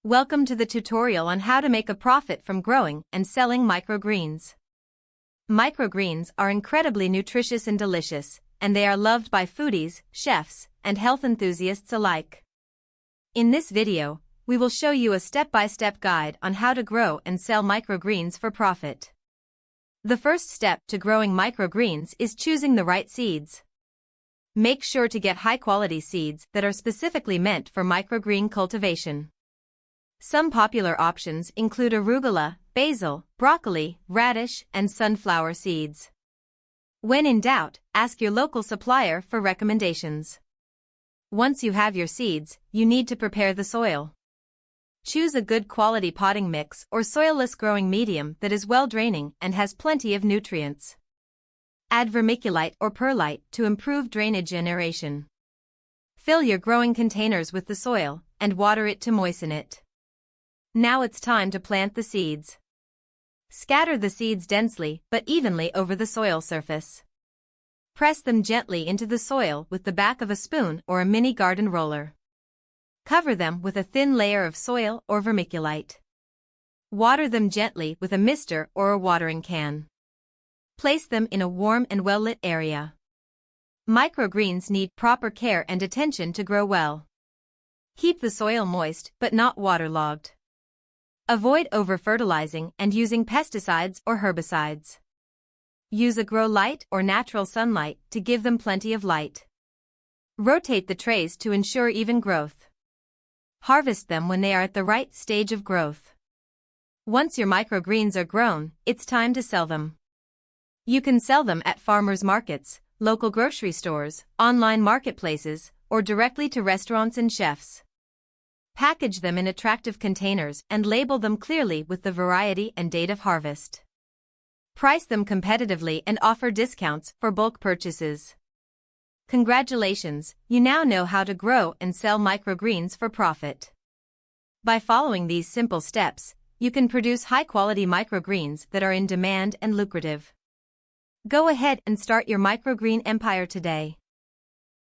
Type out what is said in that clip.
Welcome to the tutorial on how to make a profit from growing and selling microgreens. Microgreens are incredibly nutritious and delicious, and they are loved by foodies, chefs, and health enthusiasts alike. In this video, we will show you a step-by-step guide on how to grow and sell microgreens for profit. The first step to growing microgreens is choosing the right seeds. Make sure to get high-quality seeds that are specifically meant for microgreen cultivation. Some popular options include arugula, basil, broccoli, radish, and sunflower seeds. When in doubt, ask your local supplier for recommendations. Once you have your seeds, you need to prepare the soil. Choose a good quality potting mix or soilless growing medium that is well draining and has plenty of nutrients. Add vermiculite or perlite to improve drainage and aeration. Fill your growing containers with the soil and water it to moisten it. Now it's time to plant the seeds. Scatter the seeds densely but evenly over the soil surface. Press them gently into the soil with the back of a spoon or a mini garden roller. Cover them with a thin layer of soil or vermiculite. Water them gently with a mister or a watering can. Place them in a warm and well-lit area. Microgreens need proper care and attention to grow well. Keep the soil moist but not waterlogged. Avoid over-fertilizing and using pesticides or herbicides. Use a grow light or natural sunlight to give them plenty of light. Rotate the trays to ensure even growth. Harvest them when they are at the right stage of growth. Once your microgreens are grown, it's time to sell them. You can sell them at farmers markets, local grocery stores, online marketplaces, or directly to restaurants and chefs. Package them in attractive containers and label them clearly with the variety and date of harvest. Price them competitively and offer discounts for bulk purchases. Congratulations, you now know how to grow and sell microgreens for profit. By following these simple steps, you can produce high-quality microgreens that are in demand and lucrative. Go ahead and start your microgreen empire today.